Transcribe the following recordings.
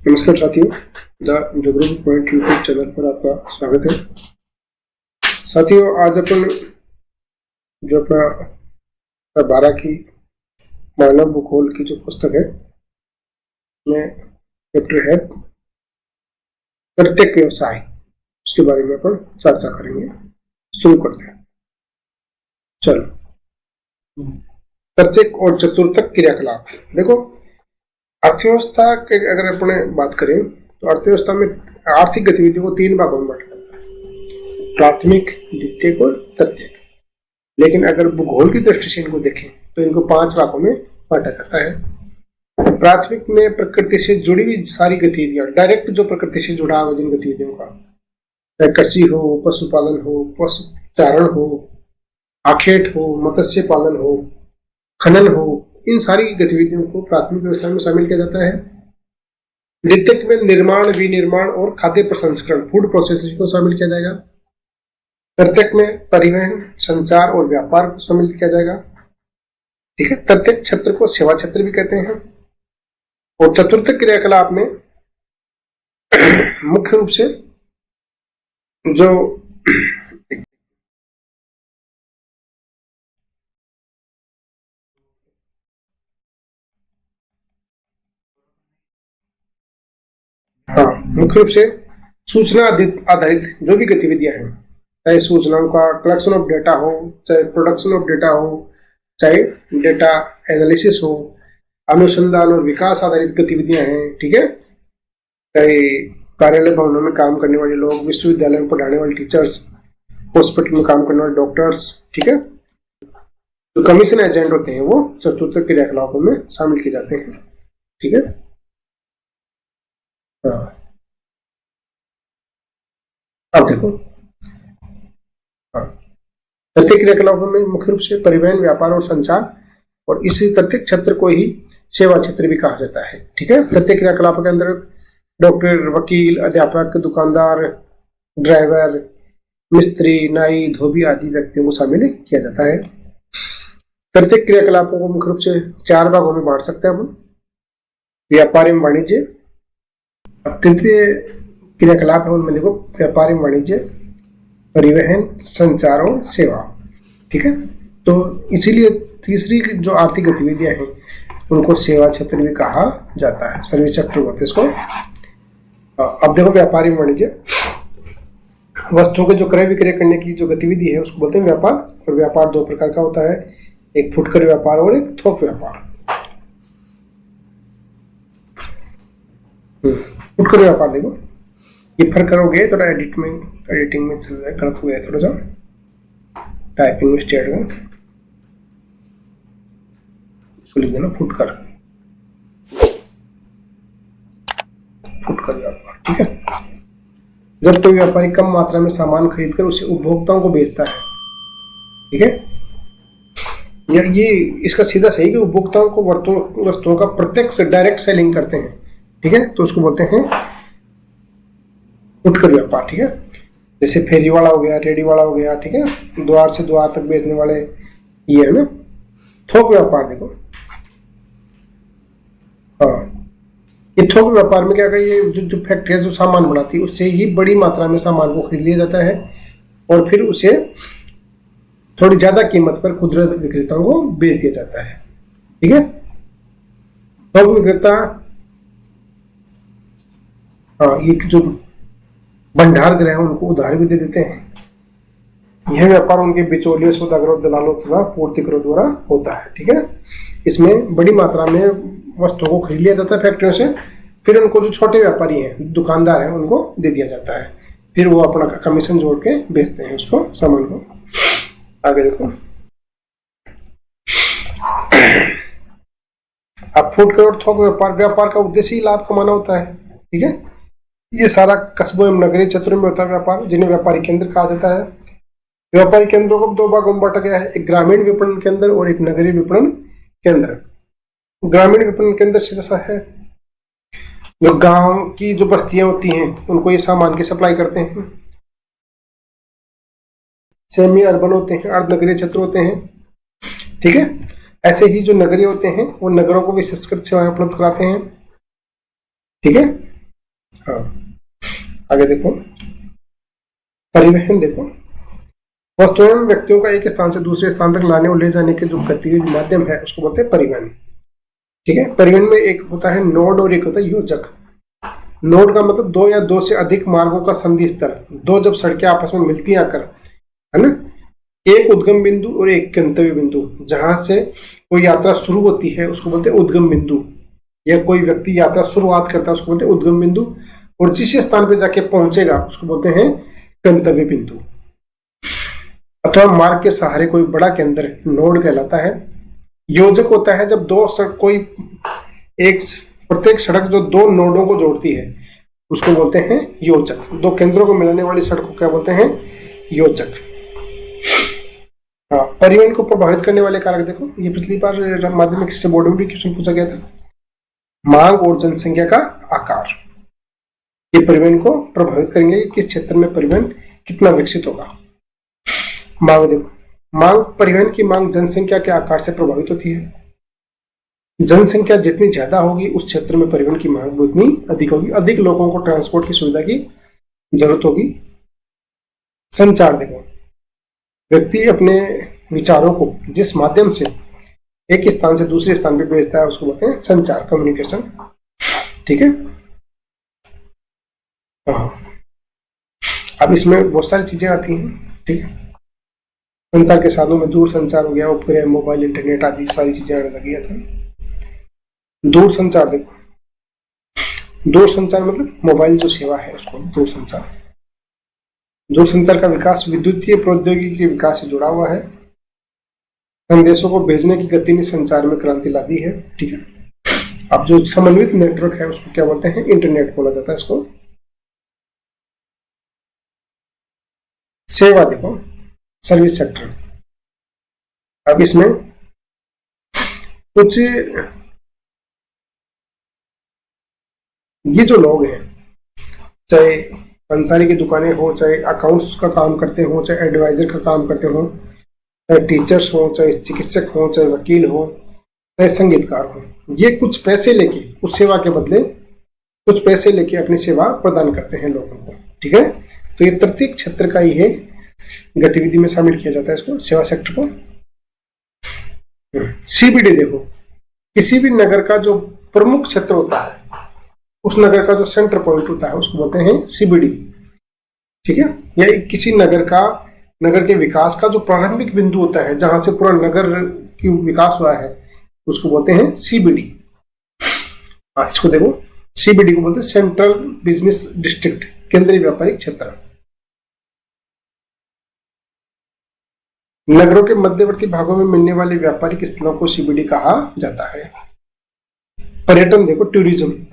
नमस्कार साथियों, the geography point YouTube channel पर आपका स्वागत है। साथियों, आज अपन जो अपना 12 की मानव भूगोल की जो पुस्तक है में चैप्टर है प्रत्येक व्यवसाय, उसके बारे में अपन चर्चा करेंगे। शुरू करते हैं। चलो, प्रत्येक और चतुर्थक क्रियाकलाप। देखो, अर्थव्यवस्था की अगर अपने बात करें तो अर्थव्यवस्था में आर्थिक गतिविधियों को 3 भागों में बांटा जाता है, प्राथमिक, द्वितीयक और तृतीयक। लेकिन अगर भूगोल की दृष्टि से इनको देखें तो इनको 5 भागों में बांटा जाता है। प्राथमिक में प्रकृति से जुड़ी हुई सारी गतिविधियां, डायरेक्ट जो प्रकृति से जुड़ा हुआ जिन गतिविधियों का, चाहे कृषि हो, पशुपालन हो, पशुचारण हो, आखेट हो, मत्स्य पालन हो, खनन हो, इन सारी गतिविधियों को प्राथमिक व्यवसाय में शामिल किया जाता है। द्वितीयक में निर्माण, विनिर्माण और खाद्य प्रसंस्करण, फूड प्रोसेसिंग को शामिल किया जाएगा। तृतीयक में परिवहन, संचार और व्यापार को शामिल किया जाएगा। ठीक है। तृतीयक क्षेत्र को सेवा क्षेत्र भी कहते हैं। और चतुर्थक क्रियाकलाप में मुख्य रूप से जो मुख्य रूप से सूचना आधारित जो भी गतिविधियां हैं, चाहे सूचनाओं का कलेक्शन ऑफ डेटा हो, चाहे प्रोडक्शन ऑफ डेटा हो, चाहे डेटा एनालिसिस हो, अनुसंधान और विकास आधारित गतिविधियां हैं। ठीक है। चाहे कार्यालय भवनों में काम करने वाले लोग, विश्वविद्यालय में पढ़ाने वाले टीचर्स, हॉस्पिटल में काम करने वाले डॉक्टर्स। ठीक है। जो कमीशन एजेंट होते हैं वो चतुर्थ क्रियाकलापों में शामिल किए जाते हैं। ठीक है। अब देखो, प्रत्येक क्रियाकलापों में मुख्य रूप से परिवहन, व्यापार और संचार, और इसी प्रत्येक क्षेत्र को ही सेवा क्षेत्र भी कहा जाता है। ठीक है। प्रत्येक क्रियाकलापों के अंदर डॉक्टर, वकील, अध्यापक, दुकानदार, ड्राइवर, मिस्त्री, नाई, धोबी आदि व्यक्तियों को शामिल किया जाता है। प्रत्येक क्रियाकलापों को मुख्य रूप से 4 भागों में बांट सकते हैं हम। व्यापार एवं वाणिज्य। तृतीय क्रियाकलाप है उनमें देखो, व्यापार एवं वाणिज्य, परिवहन, संचार और सेवा। ठीक है। तो इसीलिए तीसरी जो आर्थिक गतिविधियां हैं उनको सेवा क्षेत्र भी कहा जाता है, सर्विस सेक्टर बोलते हैं इसको। अब देखो, व्यापार एवं वाणिज्य, वस्तुओं के जो क्रय विक्रय करने की जो गतिविधि है उसको बोलते हैं व्यापार। और व्यापार 2 प्रकार का होता है, एक फुटकर व्यापार और एक थोक व्यापार। फुटकर व्यापार देखो, ये फर्क करोगे थोड़ा एडिटिंग में चल रहा है, गलत हो गया थोड़ा सा टाइपिंग मिस्टेक में, इसको लिख देना फुटकर व्यापार। ठीक है। जब कोई व्यापारी कम मात्रा में सामान खरीदकर उसे उपभोक्ताओं को बेचता है। ठीक है। ये इसका सीधा सही कि उपभोक्ताओं को वस्तुओं का प्रत्यक्ष डायरेक्ट सेलिंग करते हैं। ठीक है। तो उसको बोलते हैं फुटकर व्यापार। ठीक है। जैसे फेरी वाला हो गया, रेडी वाला हो गया। ठीक है। द्वार से द्वार तक बेचने वाले, ये है ना थोक व्यापार। देखो, ये थोक व्यापार में क्या करिए, जो फैक्ट्रियां जो सामान बनाती है उससे ही बड़ी मात्रा में सामान को खरीद लिया जाता है और फिर उसे थोड़ी ज्यादा कीमत पर खुदरा विक्रेताओं को बेच दिया जाता है। ठीक है। थोक विक्रेता ये जो भंडार गृह है उनको उधार भी दे देते हैं। यह व्यापार उनके बिचौलियों, सौदागरों, दलालों तथा पूर्तिकरों द्वारा होता है। ठीक है। इसमें बड़ी मात्रा में वस्तुओं को खरीद लिया जाता है फैक्ट्रियों से, फिर उनको जो छोटे व्यापारी हैं, दुकानदार हैं, उनको दे दिया जाता है। फिर वो अपना कमीशन जोड़ के बेचते हैं उसको, सामान को। आगे देखो, अब फुटकर और थोक व्यापार का उद्देश्य ही लाभ कमाना होता है। ठीक है। ये सारा कस्बों एवं नगरीय क्षेत्रों में होता है व्यापार, जिन्हें व्यापारिक केंद्र कहा जाता है। व्यापारिक केंद्रों को 2 भागों में बांटा गया है, एक ग्रामीण विपणन केंद्र और एक नगरीय विपणन केंद्र। ग्रामीण विपणन केंद्र सीधा है, जो गांव की जो बस्तियां होती हैं उनको ये सामान की सप्लाई करते हैं। सेमी अर्बन होते हैं, अर्ध नगरीय क्षेत्र होते हैं। ठीक है। ऐसे ही जो नगरीय होते हैं वो नगरों को विशेषकर सेवाएं उपलब्ध कराते हैं। ठीक है। हाँ, आगे देखो, परिवहन देखो, वस्तुएं एवं व्यक्तियों का एक स्थान से दूसरे स्थान तक लाने और ले जाने के जो गतिविधि माध्यम है उसको बोलते हैं परिवहन। ठीक है, परिवहन में एक होता है नोड और एक होता है योजक। नोड का मतलब दो या दो से अधिक मार्गों का संधि स्थल, दो जब सड़कें आपस में मिलती हैं आकर, है ना, एक उद्गम बिंदु और एक गंतव्य बिंदु, जहां से कोई यात्रा शुरू होती है उसको बोलते हैं उद्गम बिंदु, या कोई व्यक्ति यात्रा शुरुआत करता है उसको बोलते हैं उद्गम बिंदु, और जिस स्थान पर जाके पहुंचेगा उसको बोलते हैं गंतव्य बिंदु। अथवा मार्ग के सहारे कोई बड़ा केंद्र नोड कहलाता है। योजक होता है जब दो सड़क कोई एक प्रत्येक सड़क जो दो नोडों को जोड़ती है उसको बोलते हैं योजक। दो केंद्रों को मिलाने वाली सड़क को क्या बोलते हैं? योजक। हाँ, परिवहन को प्रभावित करने वाले कारक देखो, ये पिछली बार माध्यमिक शिक्षा बोर्ड में भी क्वेश्चन पूछा गया था। मांग और जनसंख्या का आकार, ये परिवहन को प्रभावित करेंगे कि किस क्षेत्र में परिवहन कितना विकसित होगा। मांग देखो, मांग, परिवहन की मांग जनसंख्या के आकार से प्रभावित होती है। जनसंख्या जितनी ज्यादा होगी उस क्षेत्र में परिवहन की मांग उतनी अधिक होगी, अधिक लोगों को ट्रांसपोर्ट की सुविधा की जरूरत होगी। संचार देखो, व्यक्ति अपने विचारों को जिस माध्यम से एक स्थान से दूसरे स्थान पर भेजता है उसको बोलते हैं संचार, कम्युनिकेशन। ठीक है, हाँ, अब इसमें बहुत सारी चीजें आती हैं। ठीक है, संचार के साधनों में दूर संचार हो गया, उपग्रह, मोबाइल, इंटरनेट आदि सारी चीजें आने लगी है। दूर संचार देखो, दूर संचार मतलब मोबाइल जो सेवा है उसको दूर संचार। दूर संचार का विकास विद्युतीय प्रौद्योगिकी के विकास से जुड़ा हुआ है। संदेशों को भेजने की गति ने संचार में क्रांति ला दी है। ठीक है, अब जो समन्वित नेटवर्क है उसको क्या बोलते हैं? इंटरनेट बोला जाता है इसको। सेवा देखो, सर्विस सेक्टर। अब इसमें कुछ ये जो लोग हैं, चाहे पंसारी की दुकानें हो, चाहे अकाउंट्स का काम करते हो, चाहे एडवाइजर का काम करते हो, चाहे टीचर्स हो, चाहे चिकित्सक हो, चाहे वकील हो, चाहे संगीतकार हो, ये कुछ पैसे लेके उस सेवा के बदले कुछ पैसे लेके अपनी सेवा प्रदान करते हैं लोगों को। ठीक है, तो ये प्रत्येक क्षेत्र का ही है गतिविधि में शामिल किया जाता है इसको, सेवा सेक्टर को। सीबीडी देखो, किसी भी नगर का जो प्रमुख क्षेत्र होता है उस नगर का जो सेंटर पॉइंट होता है उसको बोलते हैं सीबीडी। ठीक है, या किसी नगर के विकास का जो प्रारंभिक बिंदु होता है जहां से पूरा नगर की विकास हुआ है उसको बोलते हैं सीबीडी। हाँ, इसको देखो, सीबीडी को बोलते हैं सेंट्रल बिजनेस डिस्ट्रिक्ट, केंद्रीय व्यापारिक क्षेत्र। नगरों के मध्यवर्ती भागों में मिलने वाले व्यापारिक स्थलों को सीबीडी कहा जाता है। पर्यटन देखो, टूरिज्म,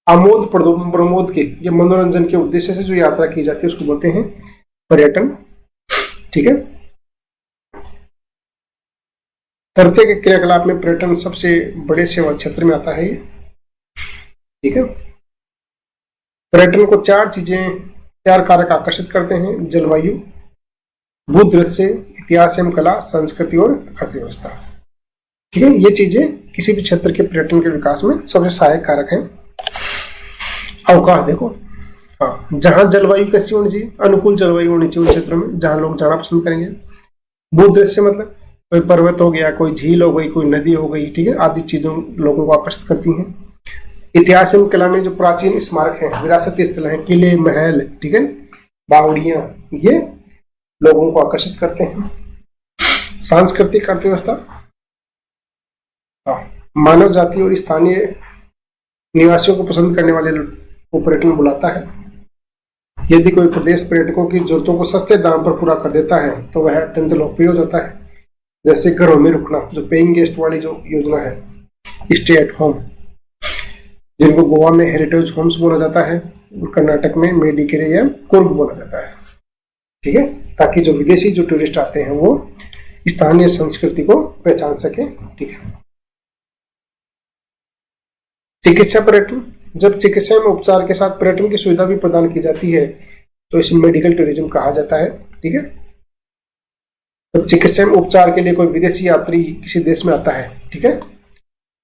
आमोद प्रमोद के या मनोरंजन के उद्देश्य से जो यात्रा की जाती है उसको बोलते हैं पर्यटन। ठीक है, प्रत्येक क्रियाकलाप में पर्यटन सबसे बड़े सेवा क्षेत्र में आता है ये। ठीक है, पर्यटन को चार कारक आकर्षित करते हैं: जलवायु, भूदृश्य, इतिहास एवं कला, संस्कृति और अर्थव्यवस्था। ठीक है, ये चीजें किसी भी क्षेत्र के पर्यटन के विकास में सबसे सहायक कारक हैं। अवकाश देखो, हाँ, जहां जलवायु कैसी होनी चाहिए? अनुकूल जलवायु होनी चाहिए उन क्षेत्रों में जहां लोग जाना पसंद करेंगे। भूदृश्य मतलब कोई पर्वत हो गया, कोई झील हो गई, कोई नदी हो गई, ठीक है, आदि चीजों लोगों को आकर्षित करती हैं। इतिहास एवं कला में जो प्राचीन स्मारक हैं, विरासती स्थल हैं, किले, महल, ठीक है, बावड़ियां, ये लोगों को आकर्षित करते हैं। सांस्कृतिक अर्थव्यवस्था, हाँ, मानव जाति और स्थानीय निवासियों को पसंद करने वाले को पर्यटन बुलाता है। यदि कोई प्रदेश पर्यटकों की जरूरतों को सस्ते दाम पर पूरा कर देता है तो वह अत्यंत लोकप्रिय हो जाता है। जैसे घरों में रुकना, जो पेइंग गेस्ट वाली जो योजना है, स्टे एट होम, जिनको गोवा में हेरिटेज होम्स बोला जाता है और कर्नाटक में मेडिकेरे या कुर्ग बोला जाता है। ठीक है, ताकि जो विदेशी जो टूरिस्ट आते हैं वो स्थानीय संस्कृति को पहचान सके। ठीक है, चिकित्सा पर्यटन, जब चिकित्सा में उपचार के साथ पर्यटन की सुविधा भी प्रदान की जाती है तो इसे मेडिकल टूरिज्म कहा जाता है। ठीक है, जब चिकित्सा में उपचार के लिए कोई विदेशी यात्री किसी देश में आता है, ठीक है,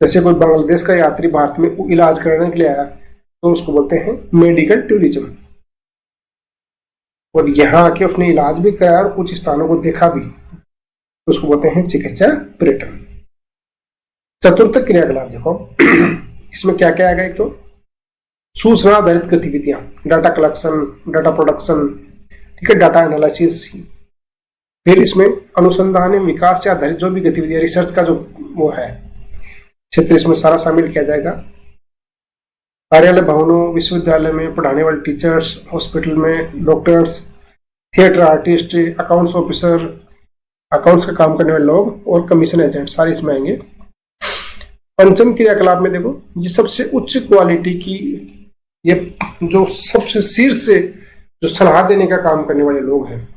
जैसे कोई बांग्लादेश का यात्री भारत में इलाज कराने के लिए आया तो उसको बोलते हैं मेडिकल टूरिज्म। और यहाँ आके उसने इलाज भी कराया और कुछ स्थानों को देखा भी, तो उसको बोलते हैं चिकित्सा पर्यटन। चतुर्थ क्रियाकलाप देखो इसमें क्या क्या आएगा, एक तो सूचना आधारित गतिविधियां, डाटा कलेक्शन, डाटा प्रोडक्शन, ठीक है, डाटा एनालिसिस। फिर इसमें अनुसंधान एवं विकास से आधारित जो भी गतिविधियां, रिसर्च का जो वो है क्षेत्र, इसमें सारा शामिल किया जाएगा। कार्यालय भवनों, विश्वविद्यालय में पढ़ाने वाले टीचर्स, हॉस्पिटल में doctors, theatre artist, accounts officer, accounts का काम करने वाले लोग और कमीशन एजेंट, सारे इसमें आएंगे। पंचम क्रियाकलाप में देखो, ये सबसे उच्च क्वालिटी की, ये जो सबसे शीर्ष से जो सलाह देने का काम करने वाले लोग हैं,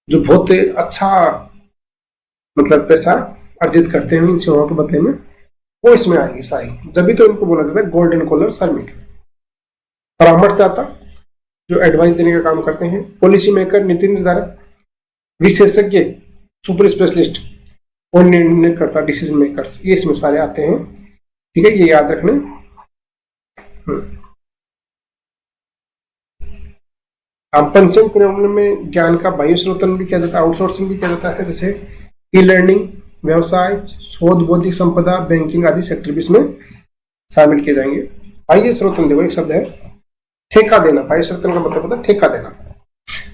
जो बहुत अच्छा मतलब पैसा अर्जित करते हैं इन सेवाओं के बदले में, वो इसमें आएगी सारी। जब भी तो इनको बोला जाता है गोल्डन कॉलर सर्विस। परामर्शदाता जो एडवाइस देने का काम करते हैं, पॉलिसी मेकर, नीति निर्धारक, विशेषज्ञ, सुपर स्पेशलिस्ट और निर्णयकर्ता, डिसीजन मेकर्स, ये इसमें सारे आते हैं। ठीक है, ये याद रखना। अब पंचम क्रियाकलाप में ज्ञान का बाह्य स्रोतन भी किया जाता है, आउटसोर्सिंग भी किया जाता है, जैसे ई लर्निंग, व्यवसाय, शोध, बौद्धिक संपदा, बैंकिंग आदि सेक्टर भी इसमें शामिल किए जाएंगे। बाह्य स्रोतन देखो, एक शब्द है ठेका देना। बाह्य स्रोतन का मतलब होता है ठेका देना।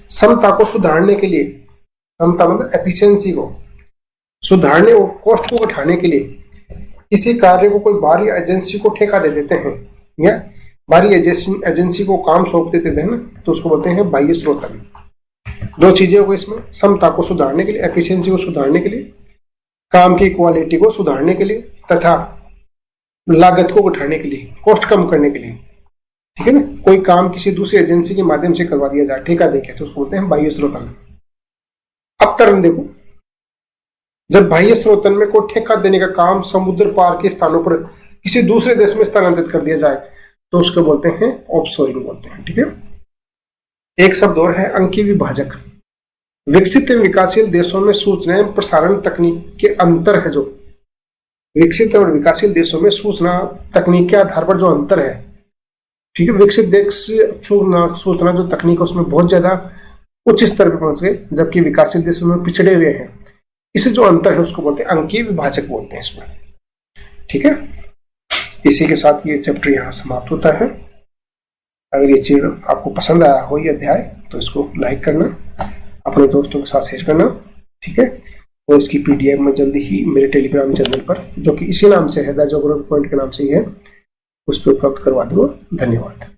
क्षमता को सुधारने के लिए, क्षमता मतलब एफिशिएंसी को सुधारने और कॉस्ट को घटाने के लिए किसी कार्य को कोई बाहरी एजेंसी को ठेका दे देते हैं या बाहरी एजेंसी को काम सौंप देते हैं ना, तो उसको बोलते हैं बाह्य स्रोतन। दो चीजें हो गई इसमें, क्षमता को सुधारने के लिए, एफिशिएंसी को सुधारने के लिए, काम की क्वालिटी को सुधारने के लिए, तथा लागत को घटाने के लिए, कॉस्ट कम करने के लिए। ठीक है ना, कोई काम किसी दूसरी एजेंसी के माध्यम से करवा दिया जाए ठेका देके, तो उसको बोलते हैं बाह्य स्रोतन। अवतरण देखो, जब बाह्य स्रोतन में कोई ठेका देने का काम समुद्र पार के स्थानों पर किसी दूसरे देश में स्थानांतरित कर दिया जाए, तो उसको बोलते हैं ऑफशोरिंग बोलते हैं। ठीक है, एक शब्द और है अंकीय विभाजक। विकसित एवं विकासशील देशों में सूचना प्रसारण तकनीक के अंतर है, जो विकसित और विकासशील देशों में सूचना तकनीक के आधार पर जो अंतर है, ठीक है, विकसित देश सूचना जो तकनीक है उसमें बहुत ज्यादा उच्च स्तर पर पहुंच गए, जबकि विकासशील देशों में पिछड़े हुए हैं। इसे जो अंतर है उसको बोलते हैं अंकीय विभाजक बोलते हैं इसमें। ठीक है, इसी के साथ ये चैप्टर यहाँ समाप्त होता है। अगर ये चीज आपको पसंद आया हो ये अध्याय, तो इसको लाइक करना, अपने दोस्तों के साथ शेयर करना। ठीक है, और इसकी पीडीएफ में जल्दी ही मेरे टेलीग्राम चैनल पर, जो कि इसी नाम से है, द ज्योग्राफी पॉइंट के नाम से ही है, उस पर उपलब्ध करवा दूंगा। धन्यवाद।